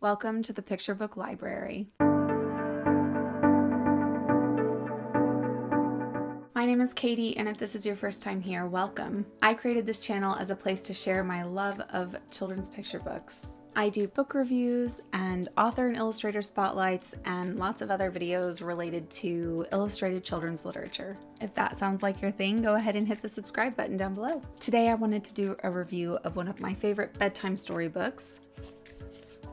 Welcome to the Picture Book Library. My name is Katie, and if this is your first time here, welcome. I created this channel as a place to share my love of children's picture books. I do book reviews and author and illustrator spotlights and lots of other videos related to illustrated children's literature. If that sounds like your thing, go ahead and hit the subscribe button down below. Today I wanted to do a review of one of my favorite bedtime storybooks.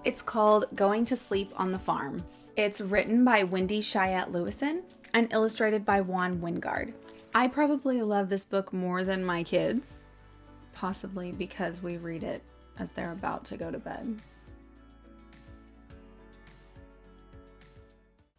It's called Going to Sleep on the Farm. It's written by Wendy Cheyette Lewison and illustrated by Juan Wjinguard. I probably love this book more than my kids, possibly because we read it as they're about to go to bed.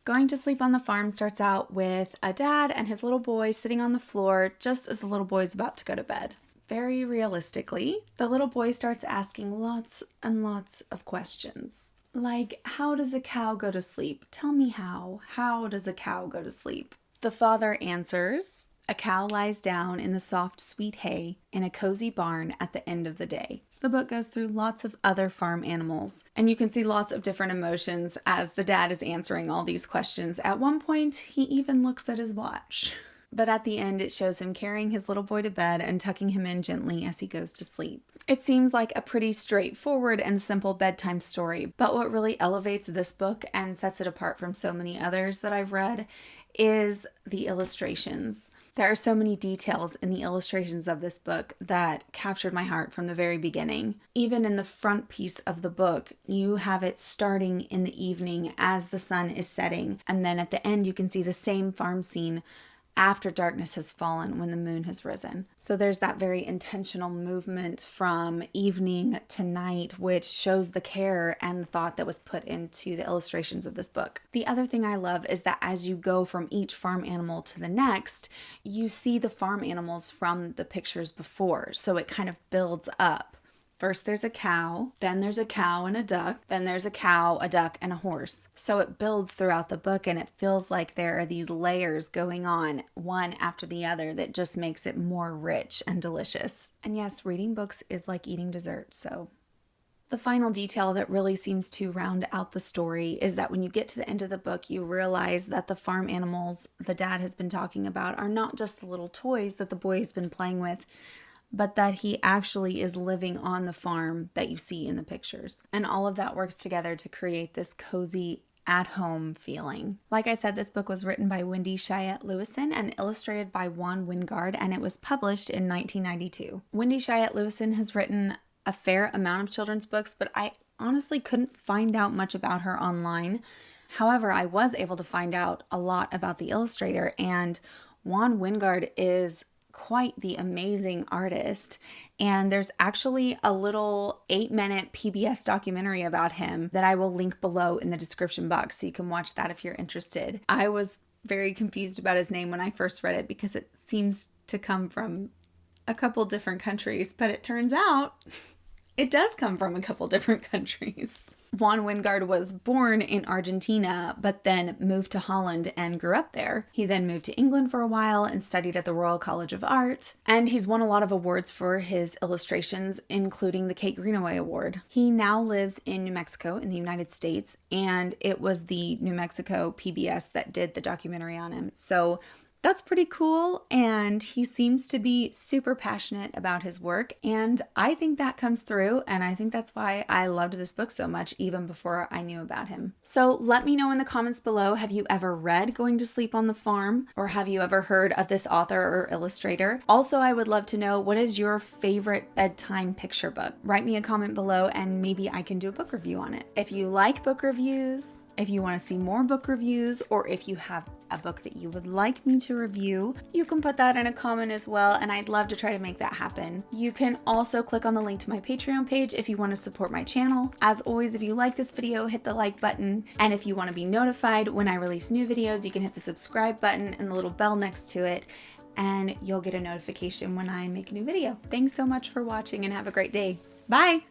Going to Sleep on the Farm starts out with a dad and his little boy sitting on the floor just as the little boy's about to go to bed. Very realistically, the little boy starts asking lots and lots of questions. Like, how does a cow go to sleep? Tell me how. How does a cow go to sleep? The father answers, a cow lies down in the soft, sweet hay in a cozy barn at the end of the day. The book goes through lots of other farm animals, and you can see lots of different emotions as the dad is answering all these questions. At one point, he even looks at his watch. But at the end, it shows him carrying his little boy to bed and tucking him in gently as he goes to sleep. It seems like a pretty straightforward and simple bedtime story, but what really elevates this book and sets it apart from so many others that I've read is the illustrations. There are so many details in the illustrations of this book that captured my heart from the very beginning. Even in the front piece of the book, you have it starting in the evening as the sun is setting, and then at the end you can see the same farm scene after darkness has fallen when the moon has risen. So there's that very intentional movement from evening to night, which shows the care and the thought that was put into the illustrations of this book. The other thing I love is that as you go from each farm animal to the next, you see the farm animals from the pictures before. So it kind of builds up. First there's a cow, then there's a cow and a duck, then there's a cow, a duck, and a horse. So it builds throughout the book, and it feels like there are these layers going on, one after the other, that just makes it more rich and delicious. And yes, reading books is like eating dessert, so. The final detail that really seems to round out the story is that when you get to the end of the book, you realize that the farm animals the dad has been talking about are not just the little toys that the boy has been playing with, but that he actually is living on the farm that you see in the pictures. And all of that works together to create this cozy at-home feeling. Like I said, this book was written by Wendy Cheyette Lewison and illustrated by Juan Wjinguard, and it was published in 1992. Wendy Cheyette Lewison has written a fair amount of children's books, but I honestly couldn't find out much about her online. However, I was able to find out a lot about the illustrator, and Juan Wjinguard is quite the amazing artist, and there's actually a little 8-minute PBS documentary about him that I will link below in the description box so you can watch that if you're interested. I was very confused about his name when I first read it because it seems to come from a couple different countries, but it turns out it does come from a couple different countries. Juan Wjinguard was born in Argentina, but then moved to Holland and grew up there. He then moved to England for a while and studied at the Royal College of Art, and he's won a lot of awards for his illustrations, including the Kate Greenaway Award. He now lives in New Mexico in the United States, and it was the New Mexico PBS that did the documentary on him. So that's pretty cool, and he seems to be super passionate about his work, and I think that comes through, and I think that's why I loved this book so much even before I knew about him. So let me know in the comments below, have you ever read Going to Sleep on the Farm, or have you ever heard of this author or illustrator? Also, I would love to know, what is your favorite bedtime picture book? Write me a comment below and maybe I can do a book review on it. If you like book reviews, if you want to see more book reviews, or if you have a book that you would like me to review, you can put that in a comment as well, and I'd love to try to make that happen. You can also click on the link to my Patreon page if you want to support my channel. As always, if you like this video, hit the like button, and if you want to be notified when I release new videos, you can hit the subscribe button and the little bell next to it, and you'll get a notification when I make a new video. Thanks so much for watching and have a great day. Bye!